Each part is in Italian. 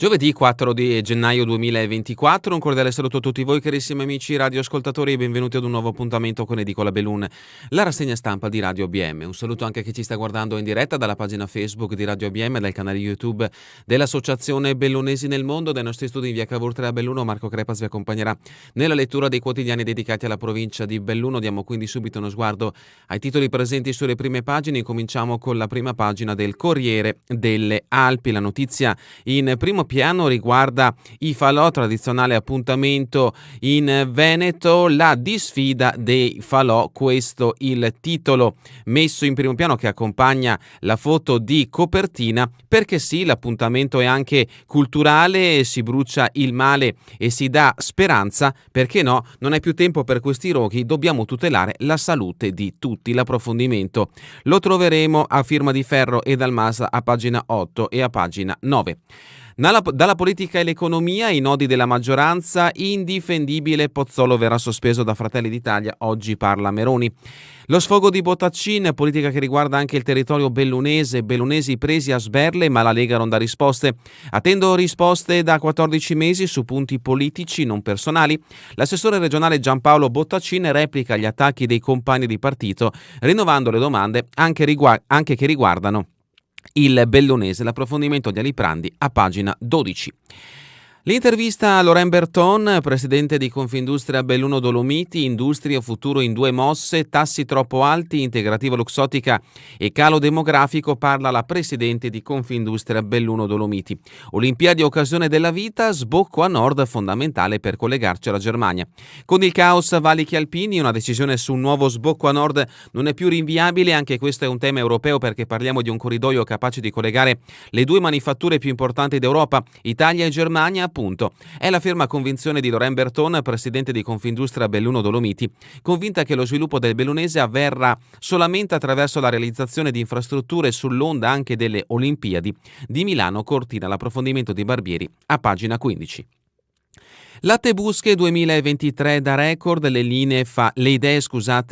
Giovedì 4 di gennaio 2024, un cordiale saluto a tutti voi carissimi amici radioascoltatori e benvenuti ad un nuovo appuntamento con Edicola Bellun, la rassegna stampa di Radio ABM. Un saluto anche a chi ci sta guardando in diretta dalla pagina Facebook di Radio ABM e dal canale YouTube dell'Associazione Bellunesi nel Mondo. Dai nostri studi in via Cavour 3 a Belluno, Marco Crepas vi accompagnerà nella lettura dei quotidiani dedicati alla provincia di Belluno. Diamo quindi subito uno sguardo ai titoli presenti sulle prime pagine. Cominciamo con la prima pagina del Corriere delle Alpi. La notizia in primo piano riguarda i falò, tradizionale appuntamento in Veneto, la disfida dei falò, questo il titolo messo in primo piano che accompagna la foto di copertina, perché sì, l'appuntamento è anche culturale, si brucia il male e si dà speranza, perché no, non è più tempo per questi roghi, dobbiamo tutelare la salute di tutti. L'approfondimento lo troveremo a firma di Ferro e Dalmasa a pagina 8 e a pagina 9. Dalla politica e l'economia, i nodi della maggioranza, indifendibile, Pozzolo verrà sospeso da Fratelli d'Italia, oggi parla Meroni. Lo sfogo di Bottaccin, politica che riguarda anche il territorio bellunese, bellunesi presi a sberle ma la Lega non dà risposte. Attendo risposte da 14 mesi su punti politici non personali. L'assessore regionale Giampaolo Bottaccin replica gli attacchi dei compagni di partito, rinnovando le domande anche che riguardano il bellunese. L'approfondimento di Aliprandi a pagina 12. L'intervista a Laurent Berton, presidente di Confindustria Belluno Dolomiti, industria futuro in due mosse, tassi troppo alti, integrativa luxottica e calo demografico, parla la presidente di Confindustria Belluno Dolomiti. Olimpiadi occasione della vita, sbocco a nord fondamentale per collegarci alla Germania. Con il caos valichi alpini, una decisione su un nuovo sbocco a nord non è più rinviabile, anche questo è un tema europeo perché parliamo di un corridoio capace di collegare le due manifatture più importanti d'Europa, Italia e Germania. È la ferma convinzione di Laurent Berton, presidente di Confindustria Belluno Dolomiti, convinta che lo sviluppo del bellunese avverrà solamente attraverso la realizzazione di infrastrutture sull'onda anche delle Olimpiadi di Milano Cortina. L'approfondimento di Barbieri a pagina 15. Latte Busche 2023 da record, le idee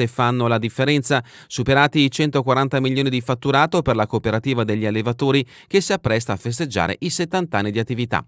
fanno la differenza, superati i 140 milioni di fatturato per la cooperativa degli allevatori che si appresta a festeggiare i 70 anni di attività.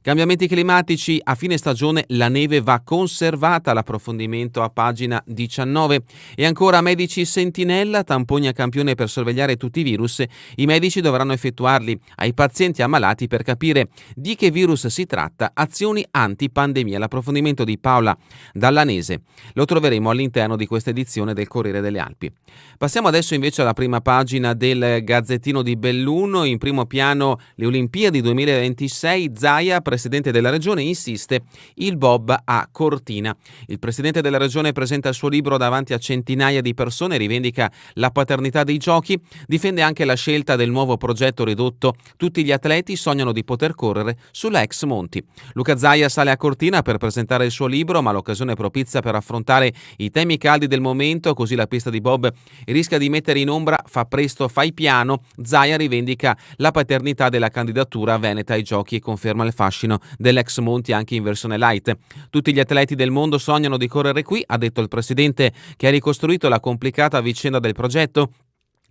Cambiamenti climatici, a fine stagione la neve va conservata, l'approfondimento a pagina 19. E ancora medici sentinella, tamponi a campione per sorvegliare tutti i virus, i medici dovranno effettuarli ai pazienti ammalati per capire di che virus si tratta, azioni antipandemia. L'approfondimento di Paola Dallanese lo troveremo all'interno di questa edizione del Corriere delle Alpi. Passiamo adesso invece alla prima pagina del Gazzettino di Belluno. In primo piano le Olimpiadi 2026, Zaia, presidente della regione, insiste il bob a Cortina. Il presidente della regione presenta il suo libro davanti a centinaia di persone, rivendica la paternità dei giochi, difende anche la scelta del nuovo progetto ridotto. Tutti gli atleti sognano di poter correre sulla ex Monti. Luca Zaia sale a Cortina per presentare il suo libro, ma l'occasione è propizia per affrontare i temi caldi del momento, così la pista di bob rischia di mettere in ombra fa presto, fai piano. Zaia rivendica la paternità della candidatura veneta ai giochi e conferma il fascino dell'ex Monti anche in versione light. Tutti gli atleti del mondo sognano di correre qui, ha detto il presidente, che ha ricostruito la complicata vicenda del progetto.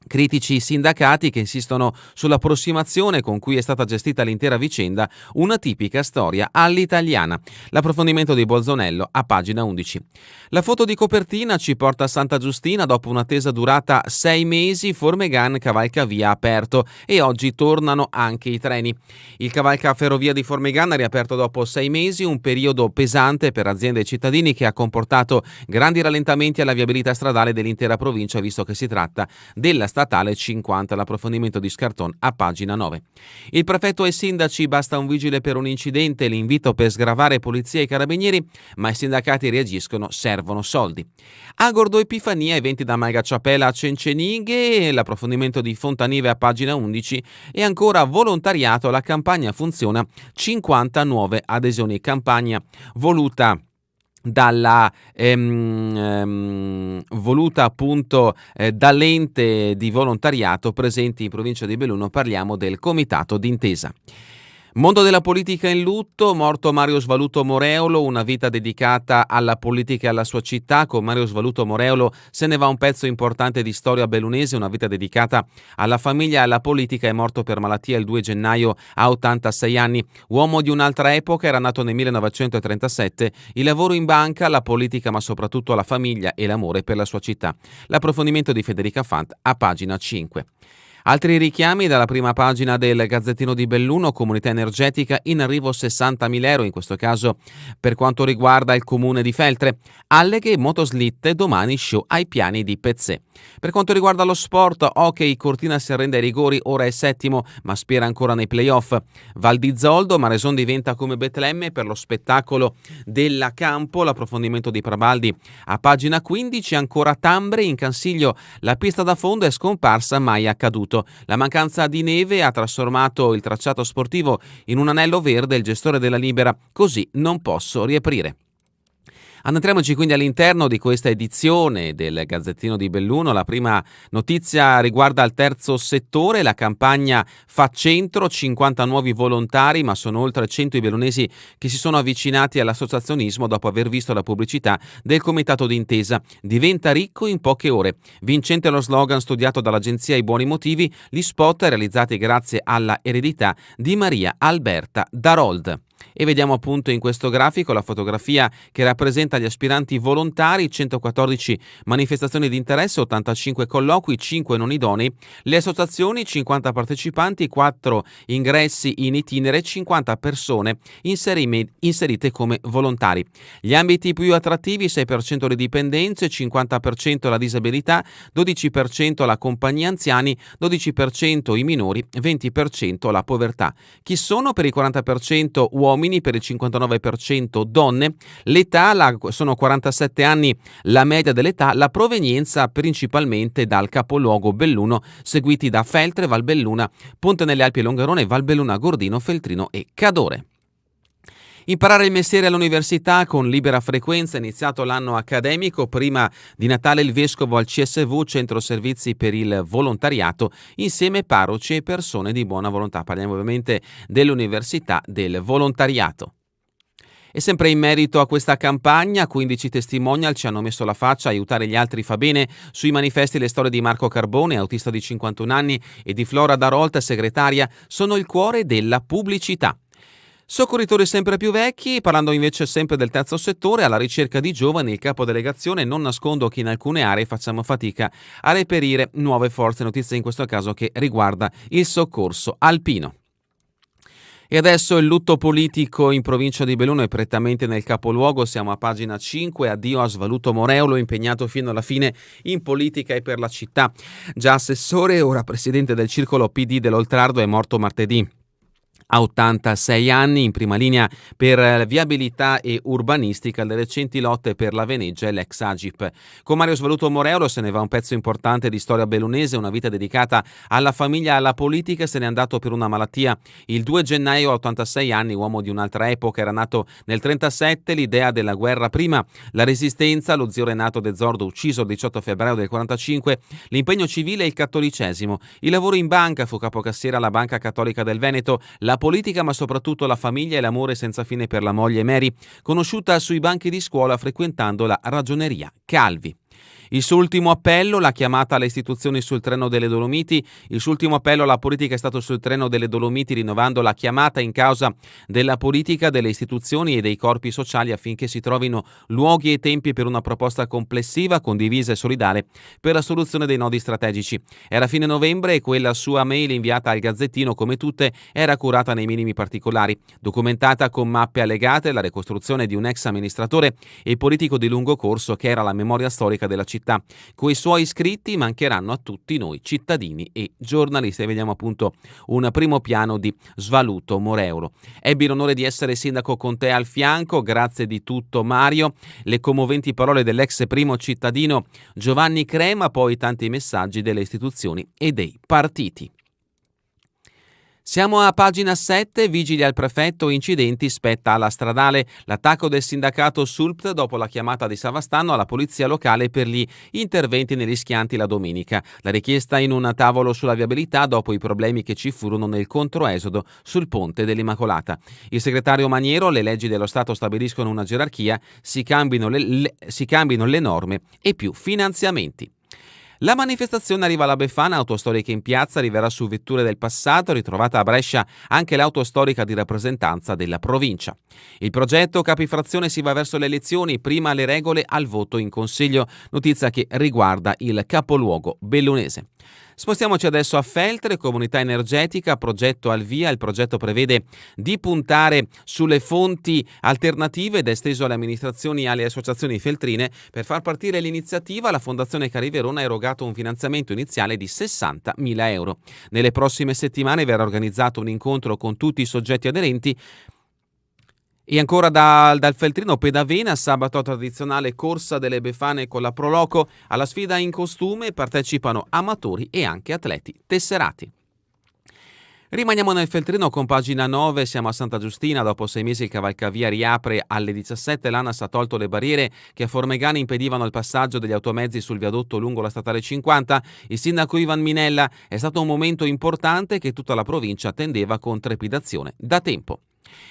Critici i sindacati che insistono sull'approssimazione con cui è stata gestita l'intera vicenda, una tipica storia all'italiana. L'approfondimento di Bolzonello a pagina 11. La foto di copertina ci porta a Santa Giustina dopo un'attesa durata 6 mesi, Formegan cavalca via aperto e oggi tornano anche i treni. Il cavalca ferrovia di Formegan ha riaperto dopo 6 mesi, un periodo pesante per aziende e cittadini che ha comportato grandi rallentamenti alla viabilità stradale dell'intera provincia, visto che si tratta della statale 50. L'approfondimento di Scarton a pagina 9. Il prefetto ai sindaci, basta un vigile per un incidente, l'invito per sgravare polizia e carabinieri, ma i sindacati reagiscono, servono soldi. Agordo Epifania, eventi da Magacciapela a Cencenighe, l'approfondimento di Fontanive a pagina 11 e ancora volontariato, la campagna funziona, 50 nuove adesioni, campagna voluta appunto dall'ente di volontariato presenti in provincia di Belluno. Parliamo del comitato d'intesa. Mondo della politica in lutto, morto Mario Svaluto Moreolo, una vita dedicata alla politica e alla sua città. Con Mario Svaluto Moreolo se ne va un pezzo importante di storia bellunese, una vita dedicata alla famiglia e alla politica. È morto per malattia il 2 gennaio a 86 anni. Uomo di un'altra epoca, era nato nel 1937, il lavoro in banca, la politica ma soprattutto la famiglia e l'amore per la sua città. L'approfondimento di Federica Fant a pagina 5. Altri richiami dalla prima pagina del Gazzettino di Belluno: comunità energetica, in arrivo 60.000 euro, in questo caso per quanto riguarda il comune di Feltre. Alleghe, motoslitte, domani show ai piani di Pezzè. Per quanto riguarda lo sport, hockey, Cortina si arrende ai rigori, ora è settimo ma spera ancora nei playoff. Val di Zoldo, Mareson diventa come Betlemme per lo spettacolo della Campo. L'approfondimento di Prabaldi a pagina 15. Ancora Tambre, in Cansiglio la pista da fondo è scomparsa, mai accaduto. La mancanza di neve ha trasformato il tracciato sportivo in un anello verde. Il gestore della Libera: così non posso riaprire. Andiamoci quindi all'interno di questa edizione del Gazzettino di Belluno. La prima notizia riguarda il terzo settore. La campagna Fa Centro, 50 nuovi volontari, ma sono oltre 100 i bellunesi che si sono avvicinati all'associazionismo dopo aver visto la pubblicità del comitato d'intesa. Diventa ricco in poche ore. Vincente lo slogan studiato dall'agenzia I Buoni Motivi, gli spot realizzati grazie alla eredità di Maria Alberta Darold. E vediamo appunto in questo grafico la fotografia che rappresenta gli aspiranti volontari: 114 manifestazioni di interesse, 85 colloqui, 5 non idonei, le associazioni, 50 partecipanti, 4 ingressi in itinere, 50 persone inserite come volontari. Gli ambiti più attrattivi: 6% le dipendenze, 50% la disabilità, 12% la compagnia anziani, 12% i minori, 20% la povertà. Chi sono? Per il 40% uomini, per il 59% donne. L'età sono 47 anni la media dell'età, la provenienza principalmente dal capoluogo Belluno, seguiti da Feltre, Valbelluna, Ponte nelle Alpi e Longarone, Valbelluna, Gordino, Feltrino e Cadore. Imparare il mestiere all'università con libera frequenza. È iniziato l'anno accademico. Prima di Natale il vescovo al CSV, Centro Servizi per il Volontariato, insieme parroci e persone di buona volontà. Parliamo ovviamente dell'università del volontariato. E sempre in merito a questa campagna, 15 testimonial ci hanno messo la faccia. Aiutare gli altri fa bene. Sui manifesti le storie di Marco Carbone, autista di 51 anni, e di Flora Darolt, segretaria, sono il cuore della pubblicità. Soccorritori sempre più vecchi. Parlando invece sempre del terzo settore, alla ricerca di giovani, il capo delegazione: non nascondo che in alcune aree facciamo fatica a reperire nuove forze. Notizia in questo caso che riguarda il soccorso alpino. E adesso il lutto politico in provincia di Belluno e prettamente nel capoluogo. Siamo a pagina 5. Addio a Svaluto Moreolo, impegnato fino alla fine in politica e per la città. Già assessore, ora presidente del circolo PD dell'Oltrardo, è morto martedì a 86 anni, in prima linea per viabilità e urbanistica, le recenti lotte per la Veneggia e l'ex Agip. Con Mario Svaluto Moreolo se ne va un pezzo importante di storia bellunese, una vita dedicata alla famiglia e alla politica. Se n'è andato per una malattia il 2 gennaio a 86 anni, uomo di un'altra epoca. Era nato nel 37, l'idea della guerra prima, la resistenza, lo zio Renato De Zordo ucciso il 18 febbraio del 45, l'impegno civile e il cattolicesimo. Il lavoro in banca, fu capocassiera alla Banca Cattolica del Veneto, la politica ma soprattutto la famiglia e l'amore senza fine per la moglie Mary, conosciuta sui banchi di scuola frequentando la ragioneria Calvi. Il suo ultimo appello, la chiamata alle istituzioni sul treno delle Dolomiti. Il suo ultimo appello alla politica è stato sul treno delle Dolomiti, rinnovando la chiamata in causa della politica, delle istituzioni e dei corpi sociali affinché si trovino luoghi e tempi per una proposta complessiva, condivisa e solidale per la soluzione dei nodi strategici. Era fine novembre e quella sua mail inviata al Gazzettino, come tutte, era curata nei minimi particolari, documentata con mappe allegate, la ricostruzione di un ex amministratore e politico di lungo corso che era la memoria storica della città. Coi suoi scritti mancheranno a tutti noi cittadini e giornalisti. E vediamo appunto un primo piano di Svaluto Moreolo. Ebbi l'onore di essere sindaco con te al fianco, grazie di tutto Mario. Le commoventi parole dell'ex primo cittadino Giovanni Crema, poi tanti messaggi delle istituzioni e dei partiti. Siamo a pagina 7, vigili al prefetto, incidenti, spetta alla stradale. L'attacco del sindacato SULPT dopo la chiamata di Savastano alla polizia locale per gli interventi negli schianti la domenica. La richiesta in un tavolo sulla viabilità dopo i problemi che ci furono nel controesodo sul ponte dell'Immacolata. Il segretario Maniero: le leggi dello Stato stabiliscono una gerarchia, si cambino le norme e più finanziamenti. La manifestazione arriva alla Befana, autostorica in piazza, arriverà su vetture del passato, ritrovata a Brescia anche l'auto storica di rappresentanza della provincia. Il progetto Capifrazione si va verso le elezioni, prima le regole al voto in consiglio, notizia che riguarda il capoluogo bellunese. Spostiamoci adesso a Feltre, comunità energetica, progetto al via. Il progetto prevede di puntare sulle fonti alternative ed è esteso alle amministrazioni e alle associazioni feltrine. Per far partire l'iniziativa, la Fondazione Cari Verona ha erogato un finanziamento iniziale di 60.000 euro. Nelle prossime settimane verrà organizzato un incontro con tutti i soggetti aderenti. E ancora dal Feltrino Pedavena, sabato tradizionale corsa delle Befane con la Proloco. Alla sfida in costume partecipano amatori e anche atleti tesserati. Rimaniamo nel Feltrino con pagina 9, siamo a Santa Giustina, dopo 6 mesi il cavalcavia riapre alle 17, l'ANAS ha tolto le barriere che a Formegana impedivano il passaggio degli automezzi sul viadotto lungo la statale 50, il sindaco Ivan Minella: è stato un momento importante che tutta la provincia attendeva con trepidazione da tempo.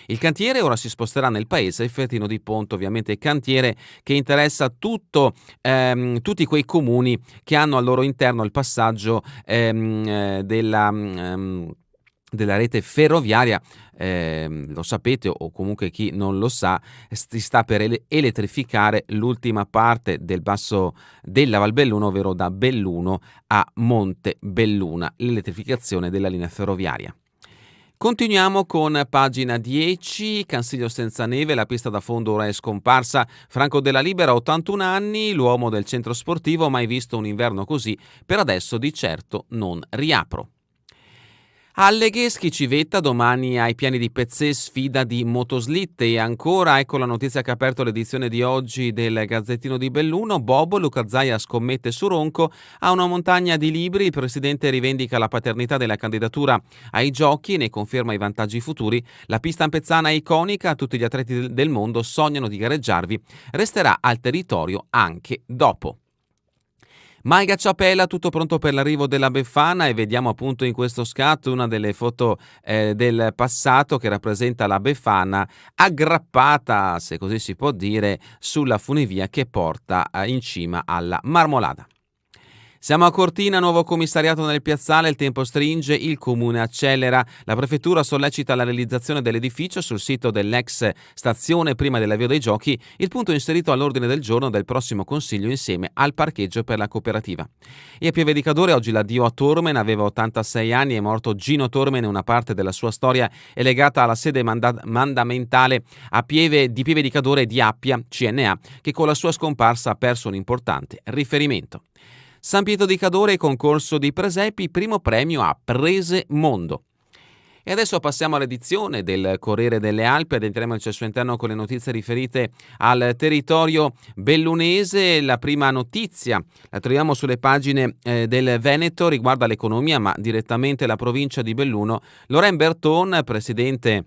Il cantiere ora si sposterà nel paese, il Feltrino di Ponto, ovviamente cantiere che interessa tutti quei comuni che hanno al loro interno il passaggio della rete ferroviaria. Lo sapete, o comunque chi non lo sa, si sta per elettrificare l'ultima parte del basso della Val Belluno, ovvero da Belluno a Monte Belluna, l'elettrificazione della linea ferroviaria. Continuiamo con pagina 10, Cansiglio senza neve, la pista da fondo ora è scomparsa. Franco Della Libera, 81 anni, l'uomo del centro sportivo, mai visto un inverno così, per adesso di certo non riapro. Alleghe, Civetta, domani ai piani di Pezzè, sfida di motoslitte. E ancora, ecco la notizia che ha aperto l'edizione di oggi del Gazzettino di Belluno. Bobo, Luca Zaia scommette su Ronco, ha una montagna di libri, il presidente rivendica la paternità della candidatura ai giochi e ne conferma i vantaggi futuri. La pista ampezzana è iconica, tutti gli atleti del mondo sognano di gareggiarvi, resterà al territorio anche dopo. Malga Ciapella, tutto pronto per l'arrivo della Befana, e vediamo appunto in questo scatto una delle foto del passato che rappresenta la Befana aggrappata, se così si può dire, sulla funivia che porta in cima alla Marmolada. Siamo a Cortina, nuovo commissariato nel piazzale, il tempo stringe, il comune accelera, la prefettura sollecita la realizzazione dell'edificio sul sito dell'ex stazione prima dell'avvio dei giochi, il punto inserito all'ordine del giorno del prossimo consiglio insieme al parcheggio per la cooperativa. E a Pieve di Cadore oggi l'addio a Tormen, aveva 86 anni, è morto Gino Tormen, una parte della sua storia è legata alla sede mandamentale di Pieve di Cadore di Appia, CNA, che con la sua scomparsa ha perso un importante riferimento. San Pietro di Cadore, concorso di presepi, primo premio a Prese Mondo. E adesso passiamo all'edizione del Corriere delle Alpi, addentriamo al suo interno con le notizie riferite al territorio bellunese. La prima notizia la troviamo sulle pagine del Veneto, riguarda l'economia, ma direttamente la provincia di Belluno. Loren Berton, presidente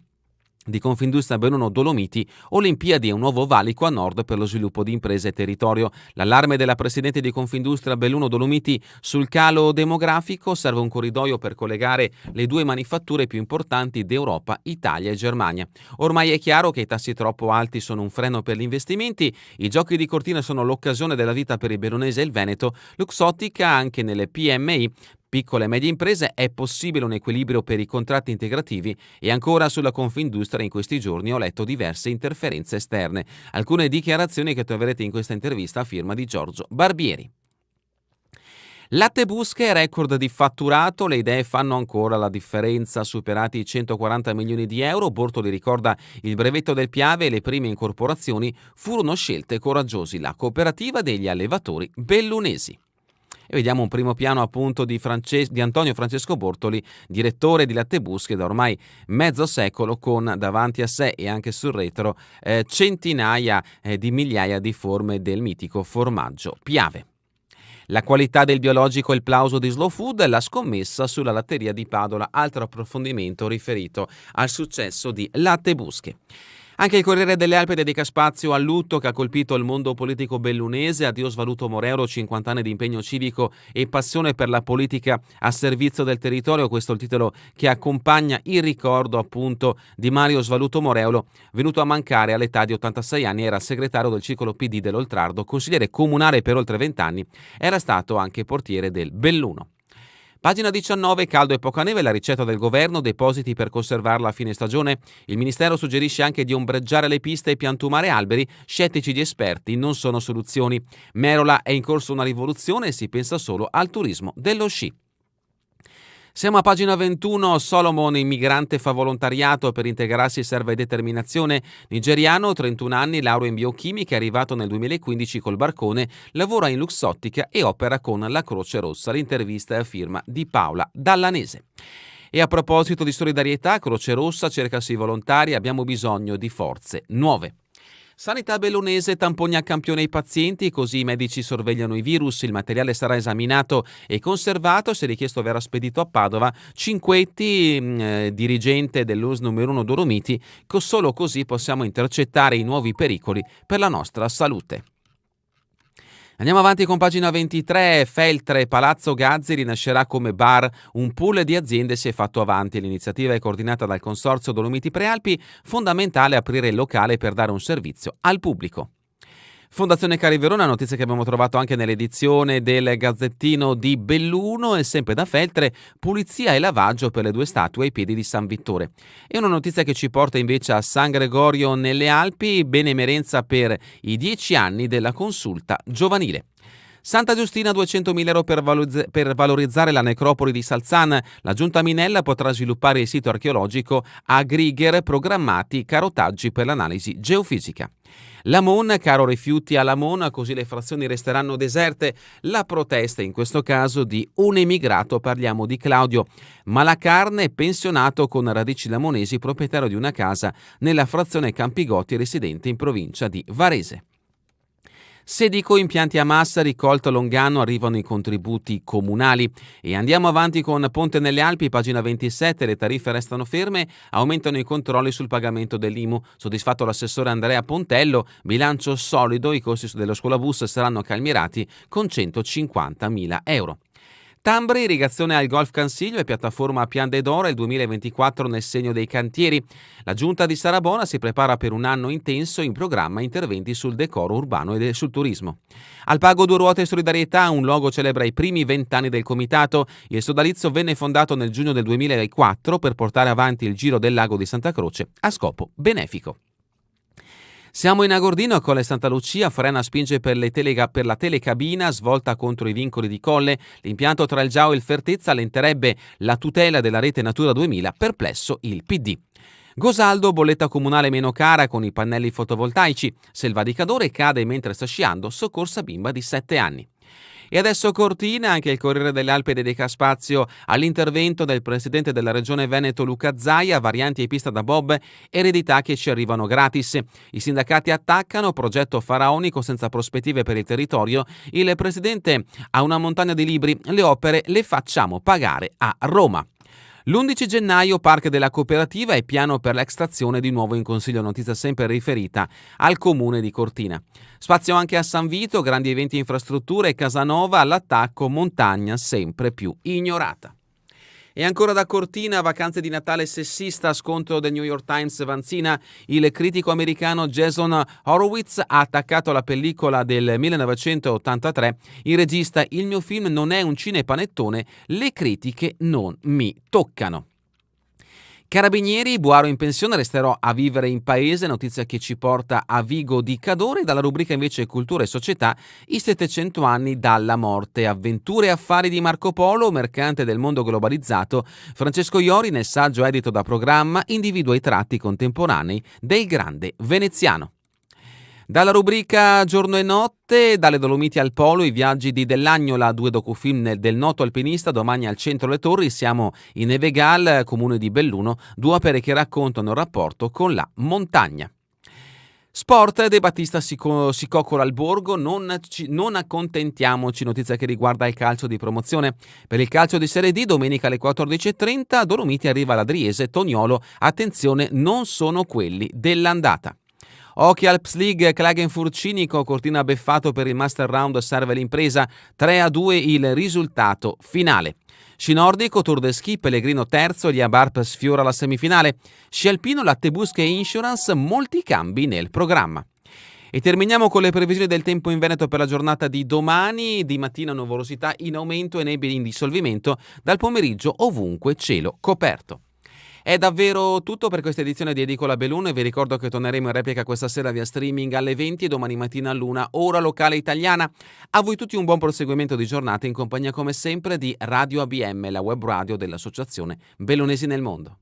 di Confindustria Belluno Dolomiti, Olimpiadi e un nuovo valico a nord per lo sviluppo di imprese e territorio. L'allarme della presidente di Confindustria Belluno Dolomiti sul calo demografico, serve un corridoio per collegare le due manifatture più importanti d'Europa, Italia e Germania. Ormai è chiaro che i tassi troppo alti sono un freno per gli investimenti, i giochi di Cortina sono l'occasione della vita per il bellunese e il Veneto, Luxottica anche nelle PMI, piccole e medie imprese, è possibile un equilibrio per i contratti integrativi. E ancora sulla Confindustria in questi giorni ho letto diverse interferenze esterne. Alcune dichiarazioni che troverete in questa intervista a firma di Giorgio Barbieri. Latte Busche, record di fatturato, le idee fanno ancora la differenza, superati i 140 milioni di euro, Bortoli ricorda il brevetto del Piave e le prime incorporazioni furono scelte coraggiosi, la cooperativa degli allevatori bellunesi. E vediamo un primo piano appunto di Antonio Francesco Bortoli, direttore di Latte Busche da ormai mezzo secolo, con davanti a sé e anche sul retro centinaia di migliaia di forme del mitico formaggio Piave. La qualità del biologico e il plauso di Slow Food, la scommessa sulla latteria di Padova, altro approfondimento riferito al successo di Latte Busche. Anche il Corriere delle Alpi dedica spazio al lutto che ha colpito il mondo politico bellunese. Addio Svaluto Moreuro, 50 anni di impegno civico e passione per la politica a servizio del territorio. Questo è il titolo che accompagna il ricordo appunto di Mario Svaluto Moreuro, venuto a mancare all'età di 86 anni. Era segretario del circolo PD dell'Oltrardo, consigliere comunale per oltre 20 anni, era stato anche portiere del Belluno. Pagina 19, caldo e poca neve, la ricetta del governo, depositi per conservarla a fine stagione. Il Ministero suggerisce anche di ombreggiare le piste e piantumare alberi, scettici gli esperti, non sono soluzioni. Merola, è in corso una rivoluzione e si pensa solo al turismo dello sci. Siamo a pagina 21, Solomon, immigrante fa volontariato, per integrarsi serve determinazione. Nigeriano, 31 anni, laurea in biochimica, è arrivato nel 2015 col barcone, lavora in Luxottica e opera con la Croce Rossa. L'intervista è a firma di Paola Dallanese. E a proposito di solidarietà, Croce Rossa, cercasi volontari, abbiamo bisogno di forze nuove. Sanità bellunese, tamponi a campione ai pazienti, così i medici sorvegliano i virus, il materiale sarà esaminato e conservato, se richiesto verrà spedito a Padova. Cinquetti, dirigente dell'US numero 1 Dolomiti, solo così possiamo intercettare i nuovi pericoli per la nostra salute. Andiamo avanti con pagina 23, Feltre, Palazzo Gazzi rinascerà come bar, un pool di aziende si è fatto avanti, l'iniziativa è coordinata dal Consorzio Dolomiti Prealpi, fondamentale aprire il locale per dare un servizio al pubblico. Fondazione Cari Verona, notizia che abbiamo trovato anche nell'edizione del Gazzettino di Belluno, e sempre da Feltre, pulizia e lavaggio per le 2 statue ai piedi di San Vittore. E una notizia che ci porta invece a San Gregorio nelle Alpi, benemerenza per i 10 anni della consulta giovanile. Santa Giustina, 200.000 euro per valorizzare la necropoli di Salzan. La Giunta Minella potrà sviluppare il sito archeologico a Grigher, programmati carotaggi per l'analisi geofisica. Lamon, caro rifiuti a Lamon, così le frazioni resteranno deserte. La protesta in questo caso di un emigrato, parliamo di Claudio Malacarne, pensionato con radici lamonesi, proprietario di una casa nella frazione Campigoti, residente in provincia di Varese. Sedico, impianti a massa, Ricolto Longano, arrivano i contributi comunali. E andiamo avanti con Ponte nelle Alpi, pagina 27, le tariffe restano ferme, aumentano i controlli sul pagamento dell'IMU. Soddisfatto l'assessore Andrea Pontello, bilancio solido, i costi dello scuolabus saranno calmierati con 150.000 euro. Tambri, irrigazione al Golf Cansiglio e piattaforma a Pian de Dora, il 2024 nel segno dei cantieri. La giunta di Sarabona si prepara per un anno intenso, in programma interventi sul decoro urbano e sul turismo. Al Pago Due Ruote Solidarietà, un logo celebra i primi 20 anni del comitato. Il sodalizio venne fondato nel giugno del 2004 per portare avanti il Giro del Lago di Santa Croce a scopo benefico. Siamo in Agordino, a Colle Santa Lucia, frena spinge per la telecabina, svolta contro i vincoli di colle. L'impianto tra il Giao e il Fertezza allenterebbe la tutela della rete Natura 2000, perplesso il PD. Gosaldo, bolletta comunale meno cara con i pannelli fotovoltaici. Selva di Cadore cade mentre sta sciando, soccorsa bimba di 7 anni. E adesso Cortina, anche il Corriere delle Alpi dedica spazio all'intervento del presidente della regione Veneto Luca Zaia, varianti e pista da bob, eredità che ci arrivano gratis. I sindacati attaccano, progetto faraonico senza prospettive per il territorio. Il presidente ha una montagna di libri, le opere le facciamo pagare a Roma. L'11 gennaio, Park della Cooperativa e piano per l'extrazione, di nuovo in Consiglio, notizia sempre riferita al comune di Cortina. Spazio anche a San Vito, grandi eventi infrastrutture e Casanova all'attacco, montagna sempre più ignorata. E ancora da Cortina, vacanze di Natale sessista, scontro del New York Times Vanzina. Il critico americano Jason Horowitz ha attaccato la pellicola del 1983. Il regista: il mio film non è un cinepanettone, le critiche non mi toccano. Carabinieri, Boaro in pensione, resterò a vivere in paese, notizia che ci porta a Vigo di Cadore. Dalla rubrica invece Cultura e Società, i 700 anni dalla morte, avventure e affari di Marco Polo, mercante del mondo globalizzato. Francesco Iori, nel saggio edito da Programma, individua i tratti contemporanei del grande veneziano. Dalla rubrica Giorno e Notte, dalle Dolomiti al Polo, i viaggi di Dell'Agnola, 2 docufilm del noto alpinista, domani al centro Le Torri, siamo in Evegal, comune di Belluno, 2 opere che raccontano il rapporto con la montagna. Sport, De Battista si coccola al Borgo, non accontentiamoci, notizia che riguarda il calcio di promozione. Per il calcio di Serie D, domenica alle 14.30, Dolomiti arriva all'Adriese, Toniolo, attenzione, non sono quelli dell'andata. Hockey Alps League, Klagenfurt Cinico, Cortina Beffato per il Master Round serve l'impresa, 3-2 il risultato finale. Sci nordico, Tour de Ski, Pellegrino terzo, Lia Barp sfiora la semifinale. Sci alpino, Lattebusche e Insurance, molti cambi nel programma. E terminiamo con le previsioni del tempo in Veneto per la giornata di domani. Di mattina nuvolosità in aumento e nebbie in dissolvimento, dal pomeriggio ovunque cielo coperto. È davvero tutto per questa edizione di Edicola Belun. Vi ricordo che torneremo in replica questa sera via streaming alle 20 e domani mattina all'1, ora locale italiana. A voi tutti un buon proseguimento di giornata in compagnia come sempre di Radio ABM, la web radio dell'Associazione Bellunesi nel Mondo.